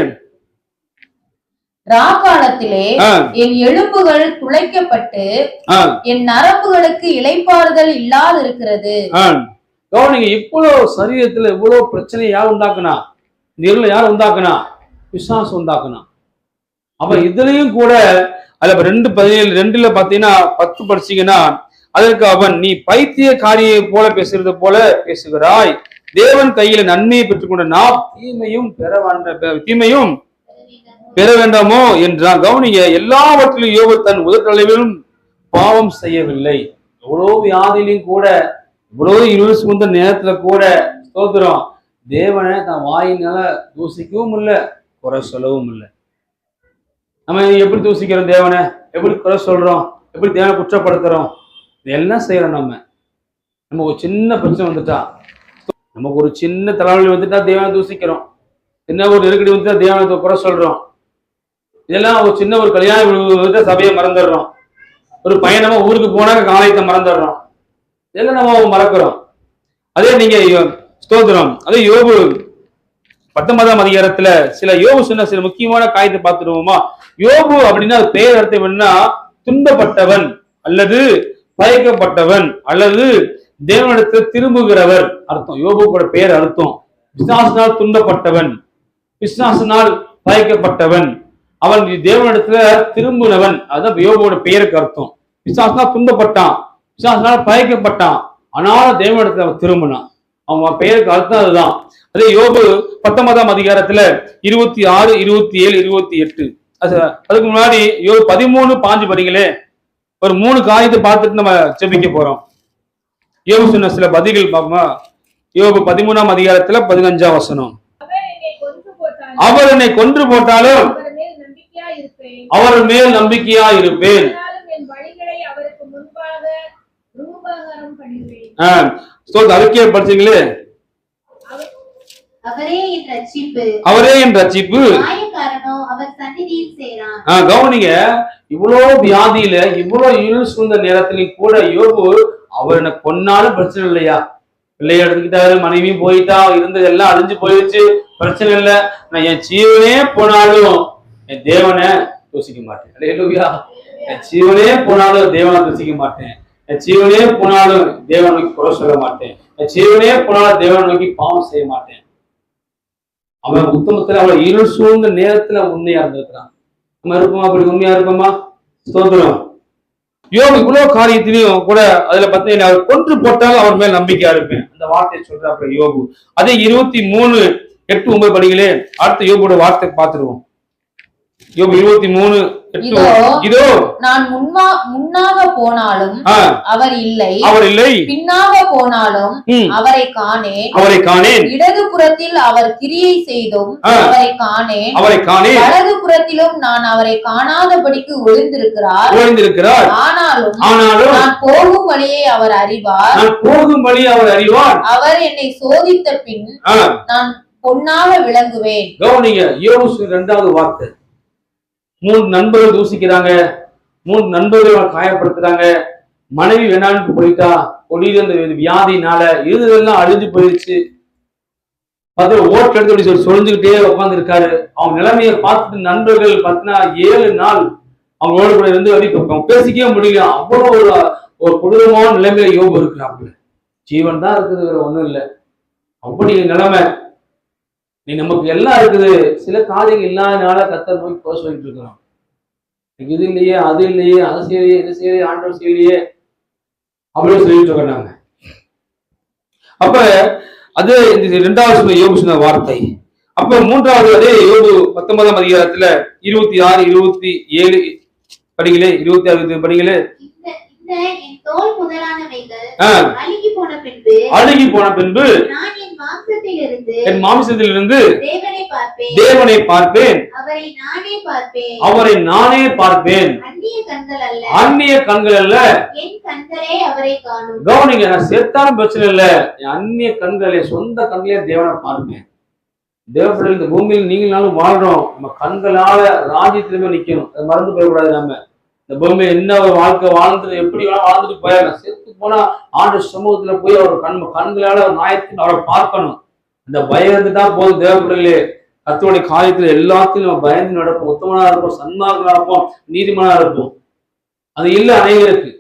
ராக்காலத்திலே என் எலும்புகள் துளைக்கப்பட்டு என் நரம்புகளுக்கு இளைப்பாறுதல் இல்லாது இருக்கிறது. கவனிங்க, இவ்வளவு சரீரத்துல இவ்வளவு பிரச்சனை யார் உண்டாக்குனா? இருள யார் உண்டாக்குனா? பிசாசு உண்டாக்குனா. அப்ப இதுலயும் கூட அதுல 2:17 பாத்தீங்கன்னா 10 படிச்சீங்கன்னா, அதற்கு அவன், நீ பைத்தியக்காரியை போல பேசுறது போல பேசுகிறாய், தேவன் கையில நன்மையை பெற்றுக்கொண்ட நாம் தீமையும் பெற வேண்டாமோ என்றான். கவனிங்க, எல்லாவற்றிலும் யோபு தன் உதட்டளவிலும் பாவம் செய்யவில்லை. எவ்வளவு வியாதியிலும் கூட, இவ்வளவு இருள் சூழ்ந்த நேரத்துல கூட ஸ்தோத்திரம், தேவனை தன் வாயினால தூசிக்கவும் இல்லை, குறை சொல்லவும் இல்லை. நம்ம எப்படி தூசிக்கிறோம் தேவனை? எப்படி குறை சொல்றோம்? எப்படி தேவனை குற்றப்படுத்துறோம்? இதெல்லாம் செய்யறோம். நம்ம ஒரு சின்ன பிரச்சனை வந்துட்டா, நமக்கு ஒரு சின்ன தலைவலி வந்துட்டா தேவனை தூசிக்கிறோம். சின்ன ஒரு நெருக்கடி வந்துட்டா தேவனை குறை சொல்றோம். இதெல்லாம் ஒரு சின்ன ஒரு கல்யாணம் சபையை மறந்துடுறோம். ஒரு பயணமா ஊருக்கு போனாக்க காலையத்தை மறந்துடுறோம். இதெல்லாம் நம்ம மறக்கிறோம். அதே நீங்க ஸ்தோத்திரம், அதே யோபு 19ஆம் அதிகாரத்துல யோபு சொன்ன சில முக்கியமான காரியத்தை பார்த்துடுவோமா? யோபு அப்படின்னா பெயர் அர்த்தம் என்னன்னா, துன்பப்பட்டவன் அல்லது பயக்கப்பட்டவன் அல்லது தேவனிடத்தில் திரும்புகிறவர் அர்த்தம். யோபுவோட பெயர் அர்த்தம். பிசாசினால் துன்பப்பட்டவன், பிசாசினால் பயக்கப்பட்டவன், அவன் தேவனிடத்துல திரும்பினவன். அதுதான் யோபுவோட பெயருக்கு அர்த்தம். பிசாசினால் துன்பப்பட்டான், பிசாசினால் பயக்கப்பட்டான், ஆனாலும் தேவனிடத்துல அவன் திரும்பினான். அவன் பெயருக்கு அர்த்தம் அதுதான். அதே யோபு 19ஆம் அதிகாரத்துல 26, 27, 28. அதுக்கு முன்னாடி யோபு 13:5 படிங்களே. ஒரு 3 காரியத்தை பார்த்துட்டு நம்ம ஜெபிக்க போறோம். யோபு சொன்ன சில பதில்கள் பார்ப்போமா? யோபு 13ஆம் அதிகாரத்துல 15ஆம் வசனம். அவர் என்னை கொன்று போட்டாலும் அவர் மேல் நம்பிக்கையா இருப்பேன். அதுக்கே படிச்சீங்களே, அவரே என் ரட்சிப்பு. கவனிங்க, இவ்வளவு வியாதியில இவ்வளவு இருள் சூழ்ந்த நேரத்திலையும் கூட யோபு, அவர் என்ன கொன்னாலும் பிரச்சனை இல்லையா, பிள்ளைய எடுத்துக்கிட்டாரு, மனைவியும் போயிட்டா, இருந்தது எல்லாம் அழிஞ்சு போயிடுச்சு, பிரச்சனை இல்லை, நான் என் ஜீவனே போனாலும் என் தேவனை தூசிக்க மாட்டேன். அல்லேலூயா. என் ஜீவனே போனாலும் தேவனை தூசிக்க மாட்டேன். என் ஜீவனே போனாலும் தேவனை நோக்கி குறை சொல்ல மாட்டேன். என் ஜீவனே போனாலும் தேவனை நோக்கி பாவம் செய்ய மாட்டேன். அவன் உத்தமத்துல அவளை இருள் சூழ்ந்த நேரத்துல உண்மையா இருந்திருக்கிறான். நம்ம இருப்போமா? அப்படி உண்மையா இருப்போமா? ஸ்தோத்திரம். யோபு இவ்வளவு காரியத்திலையும் கூட அதுல பார்த்தீங்கன்னா, அவர் கொன்று போட்டாலும் அவர் மேல் நம்பிக்கையா இருப்பேன், அந்த வார்த்தையை சொல்ற யோபு. அதே 23:8-9 படிகளே. அடுத்த யோபோட வார்த்தை பார்த்துருவோம். யோபு 23:8. இதோ நான் முன்னாக போனாலும் அவர் இல்லை, பின்னாக போனாலும் அவரை காணேன். இடது புறத்தில் அவர் கிரியை செய்தும் அவரை காணேன். வலது புறத்திலும் நான் அவரை காணாதபடிக்கு ஒளிந்திருக்கிறார். ஆனாலும் நான் போகும் வழியை அவர் அறிவார். அவர் என்னை சோதித்த பின் நான் பொன்னாக விளங்குவேன். கவனிங்க, யோபு 2வது வார்த்தை. 3 நண்பர்கள் தூசிக்கிறாங்க, 3 நண்பர்கள் காயப்படுத்துறாங்க, மனைவி வேணான்னு போயிட்டா, கொடியில இந்த வியாதினால இதெல்லாம் அழிஞ்சு போயிடுச்சு. ஓட்டு எடுத்து சொல்லிச்சுக்கிட்டே உட்கார்ந்து இருக்காரு. அவங்க நிலைமையை பார்த்துட்டு நண்பர்கள் 7 நாள் அவங்களோட கூட இருந்து பேசிக்கவே முடியல. அவ்வளவு ஒரு கொடூரமான நிலைமையில யோபு இருக்கிறாங்க. ஜீவன் தான் இருக்குது, வேற ஒண்ணும் இல்லை. அப்படி நிலைமை. நீ நமக்கு எல்லாம் இருக்குது, சில காரியங்கள் இல்லாதனால கர்த்தர் நோக்கி போக சொல்லிட்டு இருக்கிறோம். இது இல்லையே, அது இல்லையே, அது செய்யலையே, இது செய்யலையே, ஆண்டவர் செய்யலையே அப்படின்னு சொல்லிட்டு இருக்கோம் நாங்க. அப்ப அது இந்த 2வது யோபு சொன்ன வார்த்தை. அப்ப 3வது அதே யோபு 19ஆம் அதிகாரத்துல 26, 27 படிகளே, 26 படிகளே. அழுகி போன பின்பு என் மாம்சத்திலிருந்து தேவனை பார்ப்பேன், அவரை நானே பார்ப்பேன், அந்நிய கண்கள் அல்ல. கவனிங்க, நான் செத்தாலும் பிரச்சனை இல்ல, என் அந்நிய கண்களே, சொந்த கண்களே தேவனை பார்ப்பேன். தேவப்படையில் இந்த பூமியில் நீங்களாலும் வாழ்றோம், நம்ம கண்களால ராஜ்யத்திலுமே நிக்கணும். அதை மறந்து போயக்கூடாது. நம்ம இந்த பூமி என்ன ஒரு வாழ்க்கை வாழ்ந்துட்டு எப்படி வாழ்ந்துட்டு போயிடலாம். செத்து போனா ஆண்டு சமூகத்துல போய் அவர் கண்களால ஒரு நாயத்தின் அவரை பார்க்கணும். அந்த பயம் இருந்துட்டா போதும். தேவப்படையிலே கர்த்தருடைய காரியத்துல எல்லாத்தையும் நம்ம பயந்து நடப்போம், உத்தமனா இருப்போம், சன்மார்க்கனா இருப்போம், நீதிமானா இருப்போம். அது இல்லை அனைவருக்கு.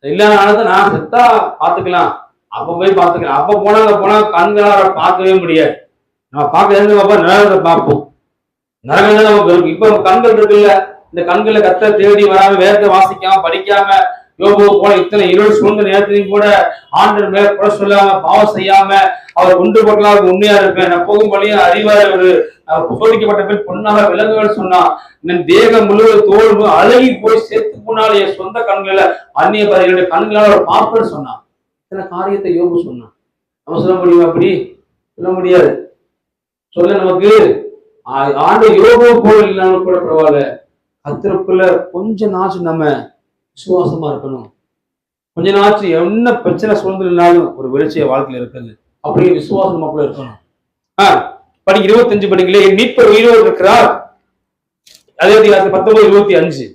இல்லாத நான் செத்தா பாத்துக்கலாம், அப்ப போய் பாத்துக்கலாம், அப்ப போனா கண்களார பார்க்கவே முடியாது. நம்ம பார்க்க இருந்து பார்ப்போம், நரகத்தை பார்ப்போம். நரகம் தான் நமக்கு இருக்கு. இப்ப கண்கள் இருக்குல்ல, இந்த கண்களை கத்த தேடி வராம, வேதத்தை வாசிக்காம, படிக்காம, யோபு போல இத்தனை இருள் சூழ்ந்த நேரத்திலையும் கூட ஆண்டவர் மேல குறை சொல்லாம, பாவம் செய்யாம, அவர் கொண்டு போட்டலாம், அவருக்கு உண்மையா இருப்பேன், நான் போகும் வழியும் அறிவார் ஒரு சோதிக்கப்பட்ட பேர் பொண்ணாக விலங்குகள் சொன்னா, என் தேகம் முழுவதும் தோல்வு அழகி போய் சேர்த்து போனாலும் என் சொந்த கண்களை அந்நிய என்னுடைய கண்களால் அவர் பார்ப்பேன்னு சொன்னான். இத்தனை காரியத்தை யோபு சொன்னான். நம்ம சொல்ல முடியுமா? அப்படி சொல்ல முடியாது. சொல்ல நமக்கு ஆண்டு யோபு போல இல்லாமல் கூட பரவாயில்ல, கர்த்தருக்குள்ள கொஞ்ச நாச்சு நம்ம விசுவாசமா இருக்கணும். கொஞ்ச நாச்சு என்ன பிரச்சனை சூழ்நிலைனாலும் ஒரு வெளிச்சைய வாழ்க்கையில இருக்குது, அப்படியே விசுவாசம் நமக்குள்ள இருக்கணும். படி 25 படிங்களே, என் மீட்பர் உயிரோடு இருக்கிறார். அதே 19:25.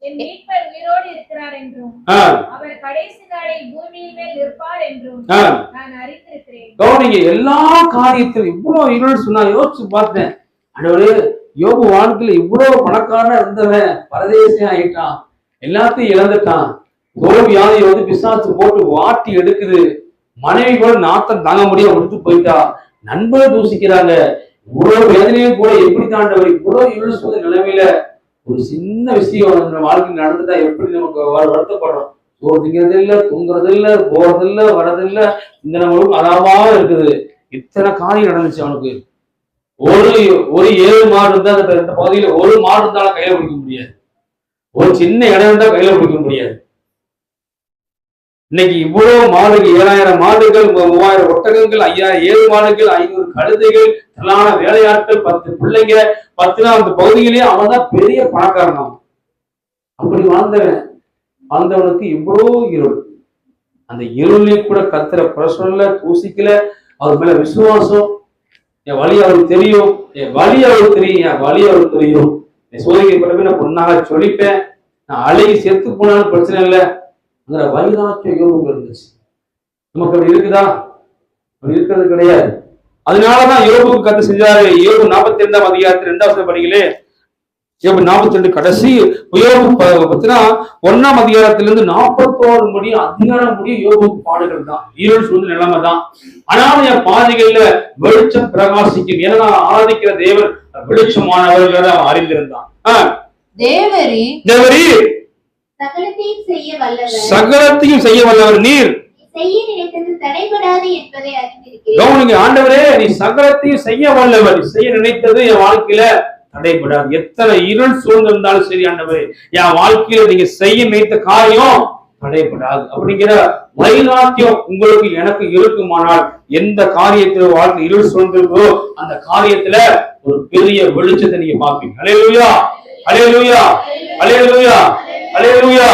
என் மீட்பர் உயிரோடு இருக்கிறார் என்றும் அவர் கடைசி நாளில் பூமியின் மேல் இருப்பார் என்றும் நான் அறிந்திருக்கிறேன். கவனிங்க, எல்லா காரியத்திலும் இவ்வளவு இருள் சொன்னா யோசிச்சு பார்த்தேன். ஆண்டவரே, யோபு வாழ்க்கையில இவ்வளவு பணக்காரனா இருந்தவன் பரதேசியா ஆயிட்டான், எல்லாத்தையும் இழந்துட்டான். தோல்வியாதி வந்து பிசாசு போட்டு வாட்டி எடுக்குது, மனைவி கூட நாத்தம் தாங்க முடியாம விட்டு போயிட்டா, நண்பர்கள் தூசிக்கிறாங்க. இவ்வளவு வேதனையும் கூட எப்படி தாண்டவர் இவ்வளவு இருள் சூழ்ந்த நிலைமையில ஒரு சின்ன விஷயம் நம்ம வாழ்க்கையில் நடந்துட்டா எப்படி நமக்கு வருத்தப்படுறோம். சோறு திங்கிறது இல்லை, தூங்குறது இல்லை, போறது இல்லை, வர்றது இல்லை, இந்த நம்மளும் அதாவா இருக்குது. இத்தனை காரியம் நடந்துச்சு அவனுக்கு. ஒரு 7 மாடு இருந்தா இந்த பகுதியில ஒரு மாடு இருந்தாலும் கையில பிடிக்க முடியாது, ஒரு சின்ன இடம் இருந்தா கையில பிடிக்க முடியாது. இன்னைக்கு இவ்வளவு மாடுகள், 7000 மாடுகள், 3000 ஒட்டகங்கள், 7 மாடுகள், 500 கழுதைகள், திரளான வேலையாட்கள், 10 பிள்ளைங்க, 10 அந்த பகுதியிலேயே அவன் தான் பெரிய பணக்காரன். அப்படி வாழ்ந்தவனுக்கு இவ்வளவு இருள். அந்த இருளையும் கூட கர்த்தரை பிரசன்ன தூசிக்கல. அவர் மேல விசுவாசம், என் வழி அவருக்கு தெரியும், என் வழி அவருக்கு தெரியும், என் வழி அவருக்கு தெரியும். என் சோதனைப்படவே நான் பொண்ணாக சொல்லிப்பேன், நான் அழகி செத்து போனாலும் பிரச்சனை இல்லை. வைராக்கியம் யோபுக்கு இருந்துச்சு. நமக்கு அப்படி இருக்குதா? அப்படி இருக்கிறது கிடையாது. அதனாலதான் யோபுக்கு கத்து செஞ்சாரு. யோபு 42ஆம் அதிகாரத்தில் 2வது படிகளே, யோபு 42 கடைசி யோபு பத்தினா 1ஆம் அதிகாரத்திலிருந்து 41 முடியும் அதிகாரம் முடியும் யோபுக்கு பாடுகள் தான். இருள் சூழ்ந்த நிலைமை தான். ஆனாலும் என் பாதைகள்ல வெளிச்சம் பிரகாசிக்கும். ஏன்னா ஆராதிக்கிற தேவன் வெளிச்சமானவர்கள் அவன் அறிந்திருந்தான். தேவரி சகலத்தையும் செய்ய வல்லவர் நீர், செய்ய நினைத்தது தடைபடாது என்பதை அறிந்திருக்கிறேன். கவனிங்க, ஆண்டவரே நீ சகலத்தையும் செய்ய வல்லவர், செய்ய நினைத்தது என் வாழ்க்கையில தடைபடாது. எத்தனை இருள் சூழ்ந்திருந்தாலும் சரி ஆண்டவரே, என் வாழ்க்கையில நீங்க செய்ய நினைத்த காரியம் தடைபடாது அப்படிங்கிற வைராக்கியம் உங்களுக்கு எனக்கு இருக்குமானால், எந்த காரியத்துல வாழ்க்கை இருள் சூழ்ந்திருக்கோ அந்த காரியத்துல ஒரு பெரிய வெளிச்சத்தை நீங்க பார்ப்பீங்க. அல்லேலூயா, அல்லேலூயா, அல்லேலூயா, அல்லேலூயா.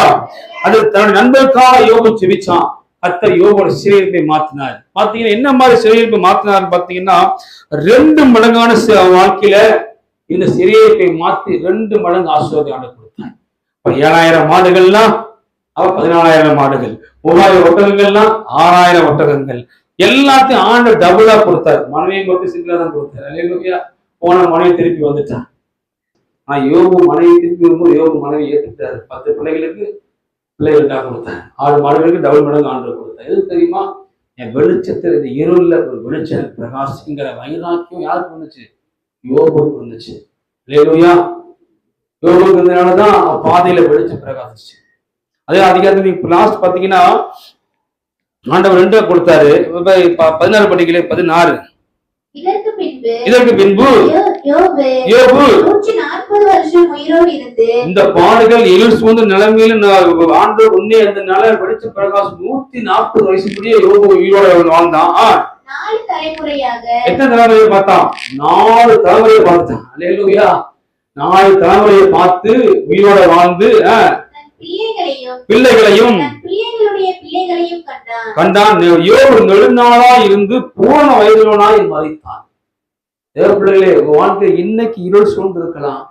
அது தன்னுடைய நண்பருக்காக யோபு செபிச்சான். கர்த்தர் யோபோட சிறையிருப்பை மாத்தினார். பாத்தீங்கன்னா என்ன மாதிரி சிறையிருப்பை மாத்தினார் பாத்தீங்கன்னா, 2 மடங்கான வாழ்க்கையில இந்த சிறையிருப்பை மாத்தி 2 மடங்கு ஆசீர்வாதம் கொடுத்தார். 7000 மாடுகள்லாம் அவ 14000 மாடுகள், 3000 ஒட்டகங்கள்லாம் 6000 ஒட்டகங்கள், எல்லாத்தையும் ஆண்டு டபுளா கொடுத்தார். மனைவியை மட்டும் சிங்கிளா தான் கொடுத்தார். அல்லேலூயா. போன மனைவி திருப்பி வந்துட்டான். ஆனா யோபு மனைவி திருப்பி வரும்போது யோபு மனைவி ஏத்துக்கிட்டாரு. 10 பிள்ளைகளுக்கு பிள்ளைகளுக்காக கொடுத்தாரு. 6 மாடுகளுக்கு டபுள் மடங்கு ஆண்டு கொடுத்தார். எது தெரியுமா? என் வெளிச்சத்தில் இந்த இருள்ல ஒரு வெளிச்சம் பிரகாசிங்கிற வைராக்கியம் யாருக்கு வந்துச்சு? யோபுக்கு இருந்துச்சு. அல்லேலூயா. யோபுக்கு இருந்ததுனாலதான் பாதையில வெளிச்சம் பிரகாசிச்சு. அதே அதிகாரத்துக்கு லாஸ்ட் பாத்தீங்கன்னா ஆண்டவர் 2 கொடுத்தாரு. 16 படிக்கல 16. இதற்கு பின்பு யோபு 140 வருஷம் உயிரோடு இருந்து இந்த பாடுகள் இருள் சூழ்ந்த நிலைமையில ஆண்டு உன்னே அந்த நிலை வெளிச்ச பிரகாசம் 140 வயசுக்குரிய யோபு உயிரோட வாழ்ந்தான். 4 தலைமுறையாக எத்தனை தலைமுறையை பார்த்தான்? 4 தலைமுறையை பார்த்தான். அல்லேலூயா. 4 தலைமுறையை பார்த்து உயிரோட வாழ்ந்து பிள்ளைகளையும் கண்டான். யோபு நெடுநாளா இருந்து பூரண வயதுள்ளவனாய் மரித்தான். தேவ பிள்ளைகளே, உங்க வாழ்க்கை இன்னைக்கு இருள் சூழ்ந்திருக்கலாம்.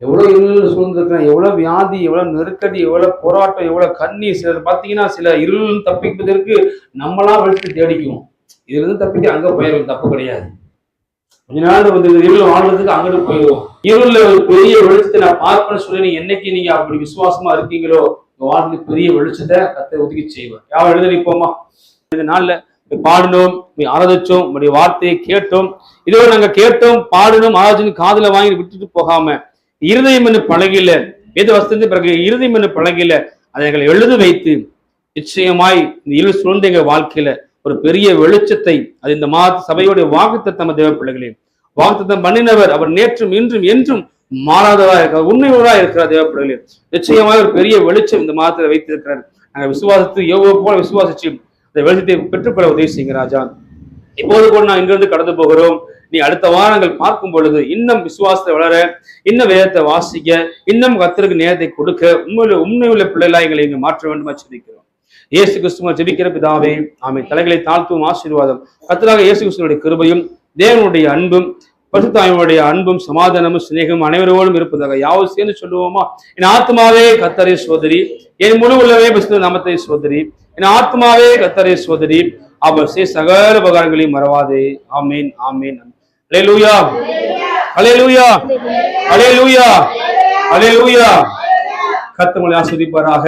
எவ்வளவு இருள் சூழ்ந்திருக்கலாம், எவ்வளவு வியாதி, எவ்வளவு நெருக்கடி, எவ்வளவு போராட்டம், எவ்வளவு கண்ணீர். சிலர் பாத்தீங்கன்னா சில இருள் தப்பிப்பதற்கு நம்மளா வெளிச்சு தேடிக்குவோம். இதுல இருந்து தப்பிக்க அங்க போயிடும், தப்பு கிடையாது. கொஞ்ச நாள் வந்து இருள் வாழ்றதுக்கு அங்கிட்டு போயிடுவோம். இருள்ல ஒரு பெரிய வெளிச்சத்தை நான் பார்ப்பேன்னு சொல்லி நீங்க என்னைக்கு நீங்க அப்படி விசுவாசமா இருக்கீங்களோ உங்க வாழ்க்கை பெரிய வெளிச்சத்தை கர்த்தர் ஒதுக்கி செய்வார். யாரும் எழுத நிற்போமா? இந்த நாள்ல பாடினோம், ஆராதிச்சோம், உங்களுடைய வார்த்தையை கேட்டோம். இதோ நாங்க கேட்டோம், பாடினோம், ஆராய்ச்சி காதுல வாங்கி விட்டுட்டு போகாம இருதயம் என்று பழகில வேத வசனத்தின் பிறகு இருதயம் என்று பழகில அதை எங்களை எழுத வைத்து நிச்சயமாய் இந்த இருள் சூழ்ந்த எங்க வாழ்க்கையில ஒரு பெரிய வெளிச்சத்தை அது இந்த சபையுடைய வாக்குத்தத்தம் தேவ பிள்ளைகளே வாக்குத்தத்தம் பண்ணினவர் அவர் நேற்றும் இன்றும் என்றும் மாறாதவா இருக்கிறார், உண்மையுள்ளவரா இருக்கிறார் தேவ பிள்ளைகளே. நிச்சயமாய் ஒரு பெரிய வெளிச்சம் இந்த மாதத்துல வைத்திருக்கிறார். நாங்கள் விசுவாசத்து யோகோ போல விசுவாசிச்சு இந்த வெளிச்சத்தை பெற்றுக்கொள்ள உதவி செய்யுங்க ராஜா. இப்போது கூட நான் இங்கிருந்து கடந்து போகிறோம். நீ அடுத்த வாரங்கள் பார்க்கும் பொழுது இன்னும் விசுவாசத்தை வளர, இன்னும் வேதத்தை வாசிக்க, இன்னும் கர்த்தருக்கு நேரத்தை கொடுக்க உண்மை உள்ள பிள்ளைகளா எங்களை இங்க மாற்ற வேண்டுமா ஜெபிக்கிறோம். இயேசு கிறிஸ்துவ ஜெபிக்கிற பிதாவே ஆமென். தலைகளை தாழ்த்தும் ஆசீர்வாதம் கர்த்தராக இயேசு கிறிஸ்துவினுடைய கிருபையும் தேவனுடைய அன்பும் பரிசுத்தாவினுடைய அன்பும் சமாதானமும் சிநேகமும் அனைவரோடும் இருப்பதாக யாவும் சேர்ந்து சொல்லுவோமா? என் ஆத்மாவே கர்த்தரை சோதரி, என் முழு உள்ளவே பரிசுத்த நாமத்தை சோதரி, என் ஆத்மாவே கர்த்தரை சோதரி, அவர் செய்த சகல உபகாரங்களையும் மறவாதே. ஆமீன் ஆமீன். அல்லேலூயா அல்லேலூயா அல்லேலூயா அல்லேலூயா. கர்த்தர் உங்களை ஆசீர்வதிப்பாராக.